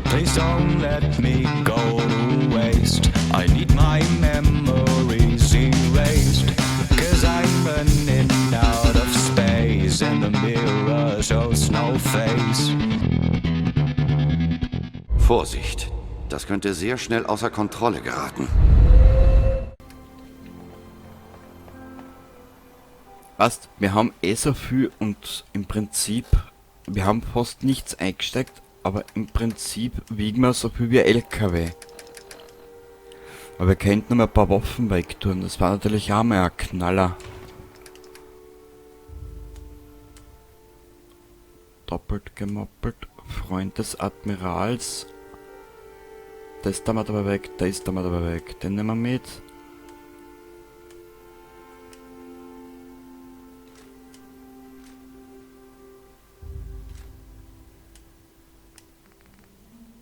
Please don't let me go to waste. I need my memories erased. Cause I'm running out of space and the mirror shows no face. Vorsicht, das könnte sehr schnell außer Kontrolle geraten. Weißt, wir haben so viel und im Prinzip, wir haben fast nichts eingesteckt, aber im Prinzip wiegen wir so viel wie ein LKW. Aber wir könnten noch ein paar Waffen wegtun, das war natürlich auch mal ein Knaller. Doppelt gemoppelt, Freund des Admirals. Das tun wir dabei weg, das tun wir dabei weg, den nehmen wir mit.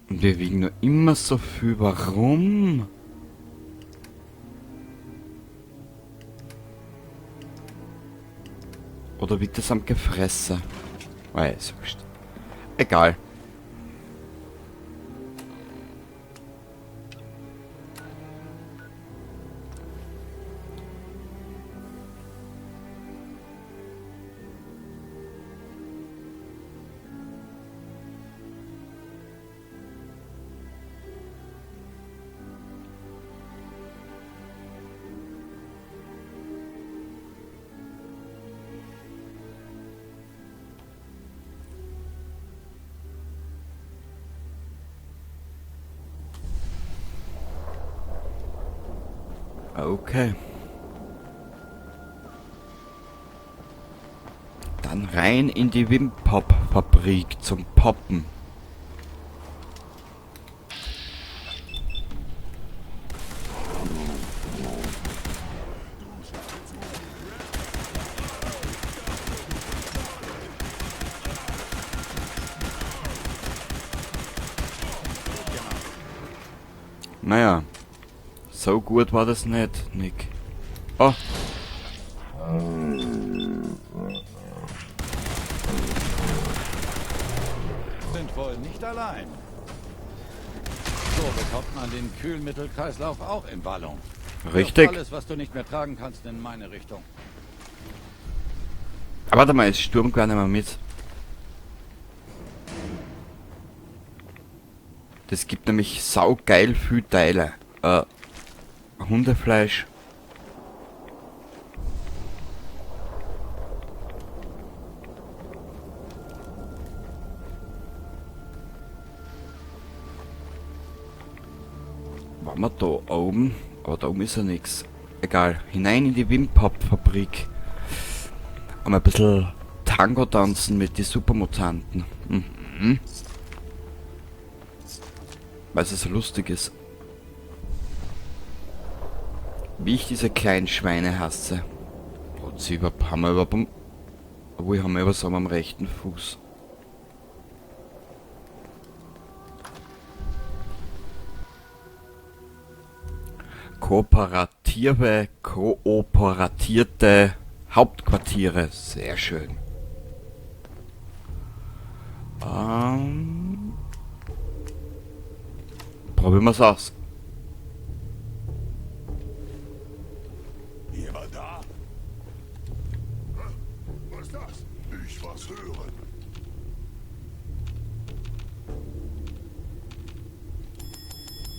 Und wir wiegen nur immer so viel. Warum? Oder wiegt das am Gefressen? Weiß wurscht. Egal. Okay. Dann rein in die Wimpop-Fabrik zum Poppen. Naja. So gut war das nicht, Nick. Oh. Sind wohl nicht allein. So bekommt man den Kühlmittelkreislauf auch in Ballung. Richtig. Wirf alles, was du nicht mehr tragen kannst, in meine Richtung. Aber warte mal, es stürmt gar nicht mehr mit. Das gibt nämlich saugeil viel Teile. Hundefleisch. Waren wir da oben? Aber da oben ist ja nichts. Egal. Hinein in die Wimpop-Fabrik. Einmal ein bisschen Tango tanzen mit den Supermutanten. Mhm. Weil es so lustig ist. Wie ich diese kleinen Schweine hasse. Und sie haben wir überhaupt... Obwohl, haben wir was am rechten Fuß. Kooperatierte Hauptquartiere. Sehr schön. Probieren wir es aus. Jemand da? Was ist das? Ich was hören.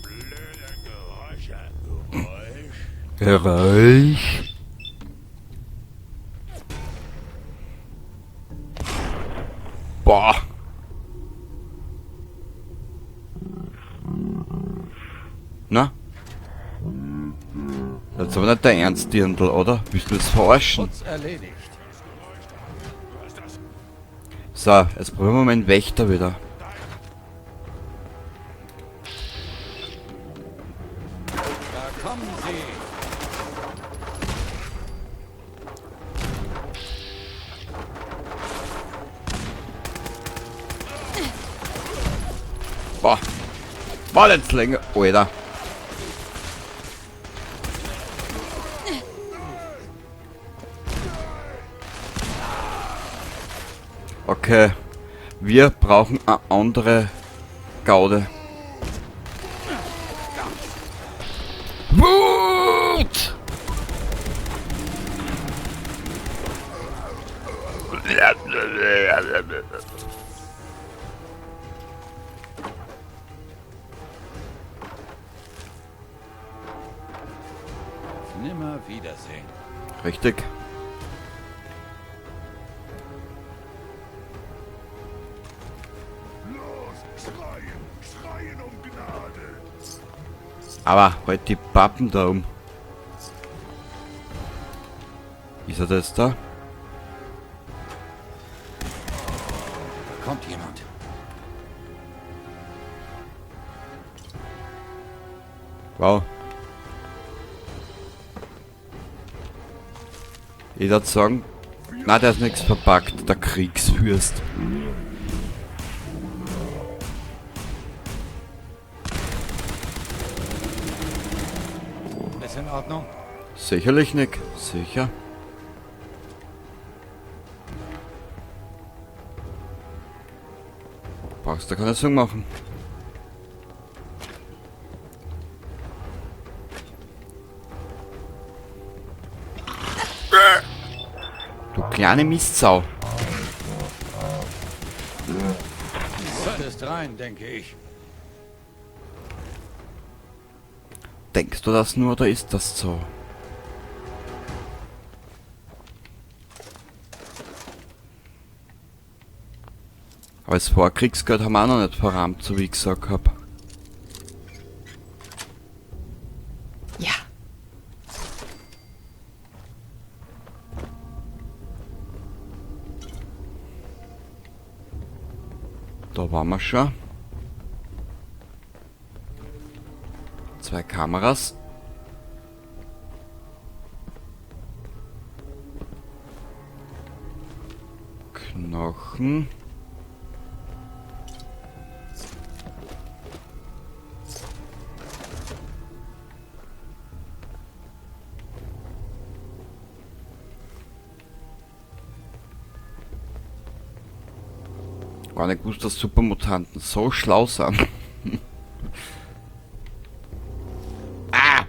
Blöde Geräusche. Geräusch. Boah. Na? Das ist aber nicht der Ernst, Dirndl, oder? Willst du das verarschen? Schutz erledigt. So, jetzt probieren wir mal den Wächter wieder. Da kommen sie. Boah. War jetzt länger. Alter. Okay. Wir brauchen eine andere Gaude. Wut! Nimmer Wiedersehen. Richtig. Los, schreien um Gnade. Aber halt die Pappen da um. Ist er das da? Da kommt jemand. Wow. Ich würde sagen, na, der ist nichts verpackt, der Kriegsfürst. Ist in Ordnung? Sicherlich nicht, sicher. Brauchst du keine Sorgen machen. Du kleine Mistsau. Solltest rein, denke ich. Denkst du das nur oder ist das so? Aber das Vorkriegsgeld haben wir auch noch nicht verrammt, so wie ich gesagt habe. Ja. Da waren wir schon. 2 Kameras. Knochen. Gar nicht gewusst, dass Supermutanten so schlau sind. Ah!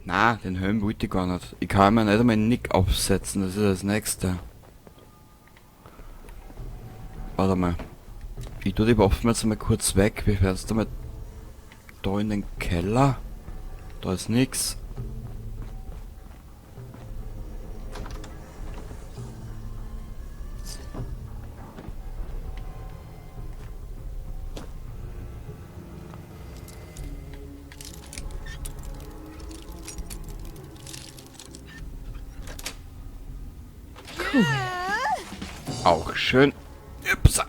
Na, den Helm wollte ich gar nicht. Ich kann mir nicht einmal einen Nick aufsetzen, das ist das nächste. Warte mal. Ich tue die Waffen jetzt mal kurz weg. Wir werden jetzt einmal da in den Keller. Da ist nix. Auch schön. Upsa.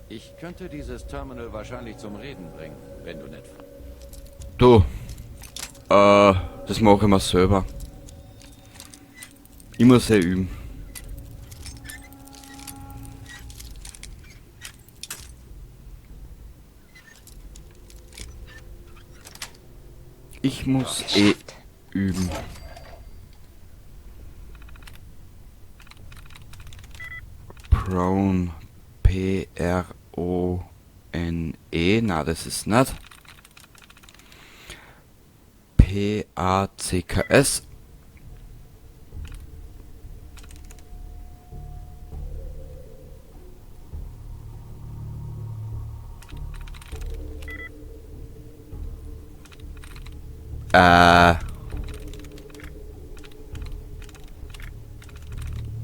Ich könnte dieses Terminal wahrscheinlich zum Reden bringen, wenn du nett. Du. Das mache ich mir selber. Ich muss ja üben. Ich muss üben. Prone. P-R-O-N-E. Na, das ist nicht. P-A-C-K-S.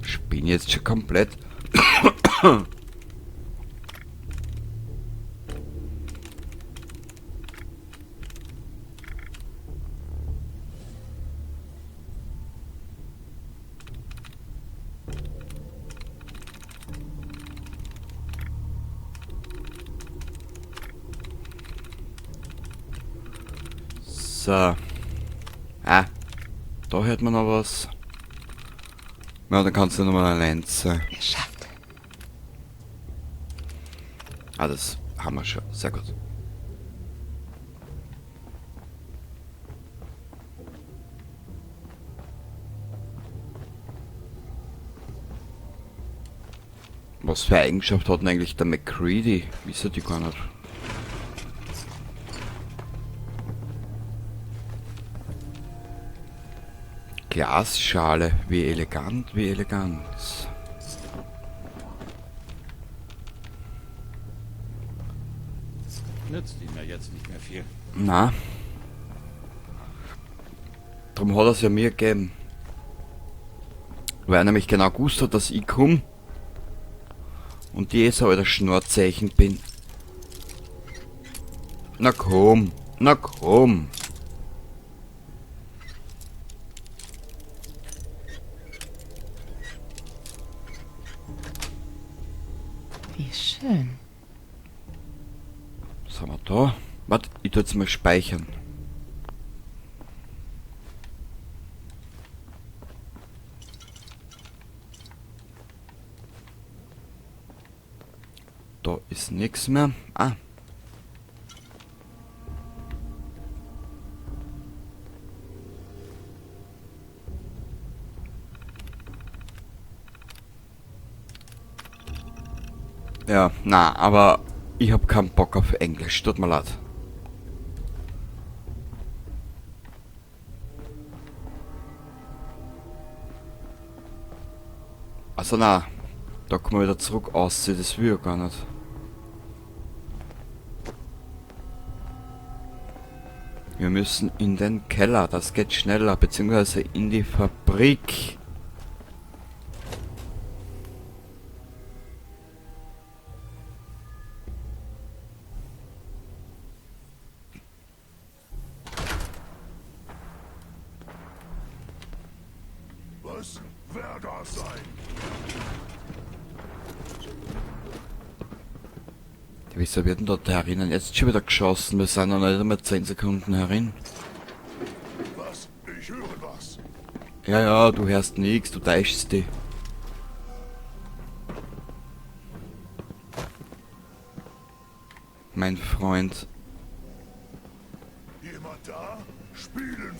Ich bin jetzt schon komplett. So. Ah. Da hört man noch was. Ja, dann kannst du nochmal eine Lenze. Geschafft. Ah, das haben wir schon. Sehr gut. Was für Eigenschaft hat denn eigentlich der McCready? Wisst die gar nicht. Glasschale, wie elegant, wie elegant. Nützt ihm ja jetzt nicht mehr viel. Na. Darum hat er es ja mir gegeben. Weil er nämlich genau gewusst hat, dass ich komme. Und ich so alter Schnorzeichen bin. Na komm, na komm. Wie schön. Was haben wir da? Warte, ich tu jetzt mal speichern. Da ist nichts mehr. Ah. Ja, na, aber ich hab keinen Bock auf Englisch, tut mir leid. Also na, da kommen wir wieder zurück aussehen, das will ich gar nicht. Wir müssen in den Keller, das geht schneller, beziehungsweise in die Fabrik. Was? Wer das sein? Wieso wird denn dort herinnen? Jetzt schon wieder geschossen, wir sind noch nicht einmal 10 Sekunden herin. Was? Ich höre was. Ja, ja, du hörst nichts, du täuschst dich. Mein Freund. Jemand da? Spielen.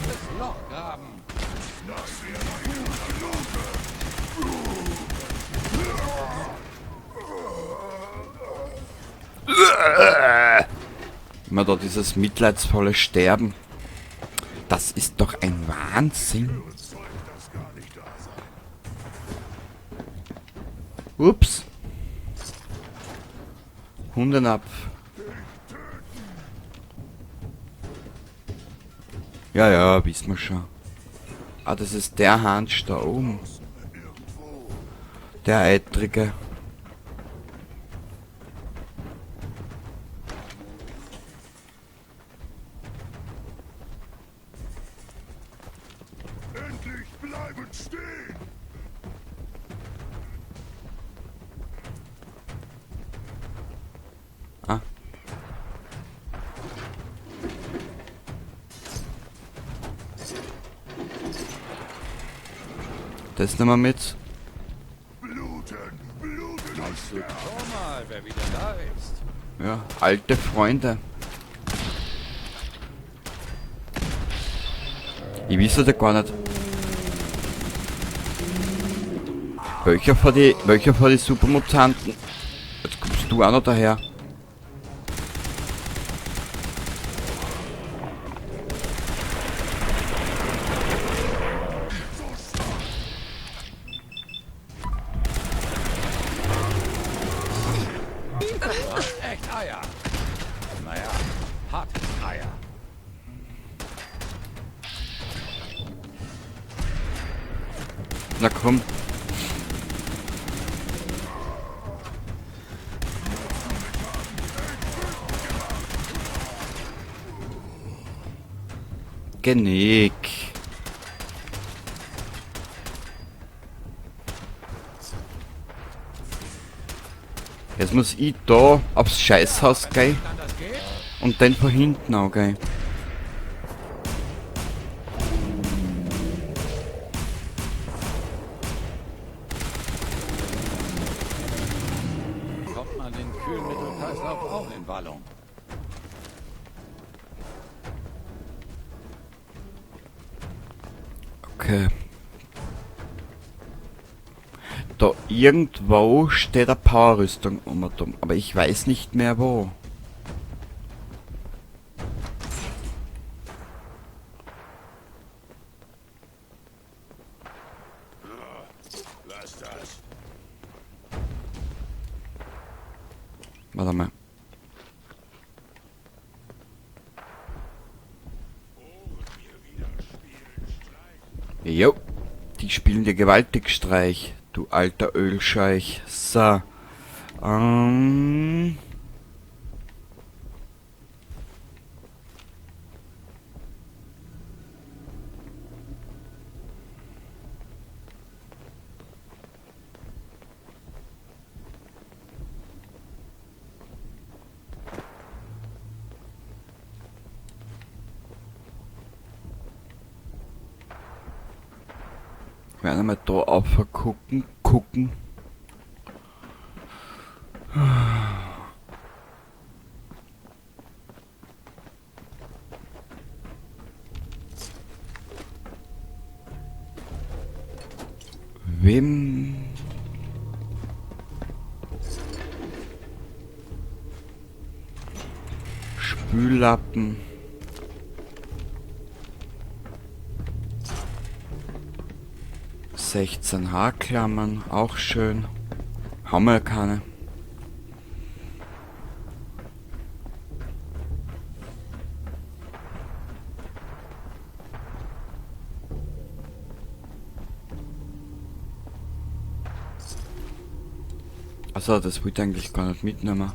Das Loch graben. Das wäre eine gute Lage. Immer da dieses mitleidsvolle Sterben. Das ist doch ein Wahnsinn. Zeug, das gar nicht da sein. Ups. Hundenapf. Ja, ja, wissen wir schon. Ah, das ist der Hansch da oben. Der Eitrige. Endlich bleiben stehen. Ah. Das nehmen wir mit. Bluten. Bluten. Schau mal, wer wieder da ist. Ja, alte Freunde. Ich weiß ja gar nicht. Welcher von die Supermutanten? Jetzt kommst du auch noch daher. Du hast echt Eier. Naja, hat Eier. Na komm. Genick. Jetzt muss ich da aufs Scheißhaus gehen Dann das geht? und dann von hinten auch gehen. Kommt man den Kühlmittelkreislauf auch in Wallung. Okay. Da irgendwo steht eine Powerrüstung um und um, aber ich weiß nicht mehr wo. Lass das. Warte mal. Jo, die spielen dir gewaltig Streich, du alter Ölscheich. So. Werden wir da auf gucken. Wem? Spüllappen. Haarklammern, auch schön. Haben wir ja keine. Also das wollte ich eigentlich gar nicht mitnehmen.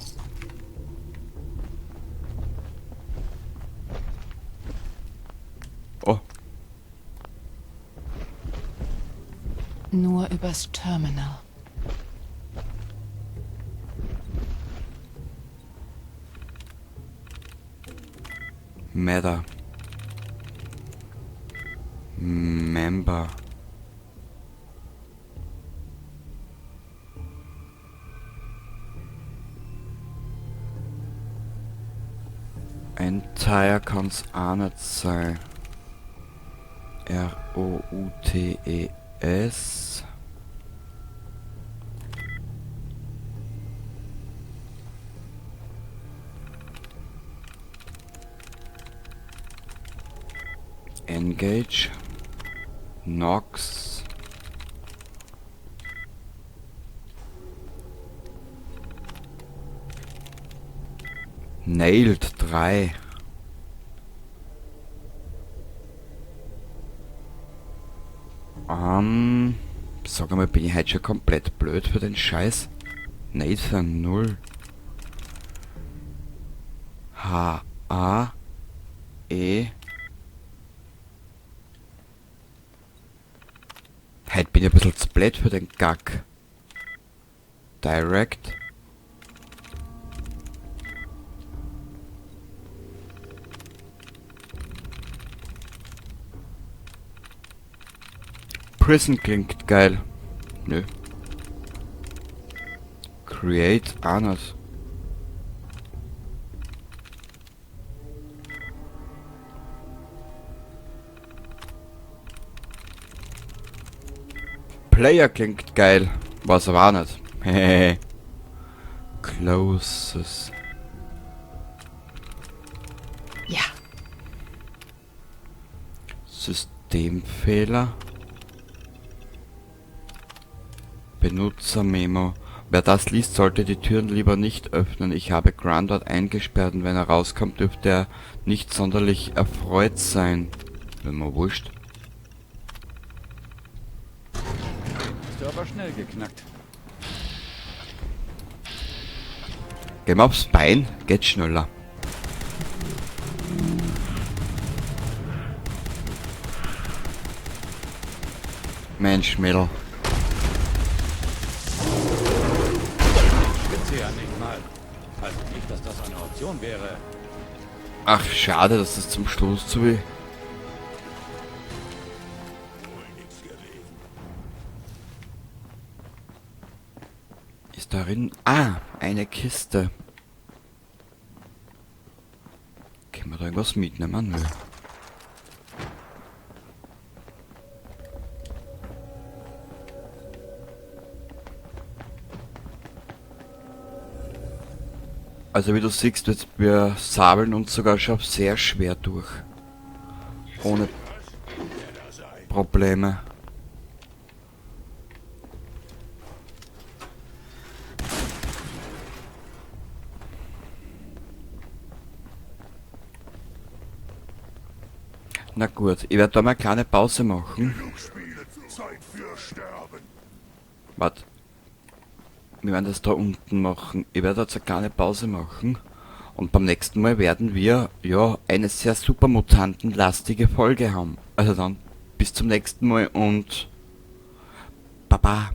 Oh, Nur übers Terminal. Matter. Member. Entire kann's auch nicht sein. R-O-U-T-E-S. Engage. Nox. Nailed 3. Sag mal, bin ich heute schon komplett blöd für den Scheiß? Nathan 0. H-A-E. Heute bin ich ein bisschen zu blöd für den Gack. Direct. Prison klingt geil. Nö. Create Anas. Player klingt geil. Was aber auch nicht. Hehehe. Closes. Ja. Systemfehler. Benutzermemo. Wer das liest, sollte die Türen lieber nicht öffnen. Ich habe Grant dort eingesperrt und wenn er rauskommt, dürfte er nicht sonderlich erfreut sein. Wenn man wurscht. Hast du aber schnell geknackt. Gehen wir aufs Bein, geht schneller. Mensch, Mädel. Spitze ja nicht mal. Also nicht, dass das eine Option wäre. Ach, schade, dass das zum Schluss so wie. Ist darin. Ah, eine Kiste. Können wir da irgendwas mitnehmen? Nö. Also wie du siehst, wir sabeln uns sogar schon sehr schwer durch. Ohne Probleme. Na gut, ich werde da mal eine kleine Pause machen. Zeit für Sterben. Warte. Wir werden das da unten machen. Ich werde jetzt eine kleine Pause machen. Und beim nächsten Mal werden wir, ja, eine sehr super mutantenlastige Folge haben. Also dann, bis zum nächsten Mal und Baba.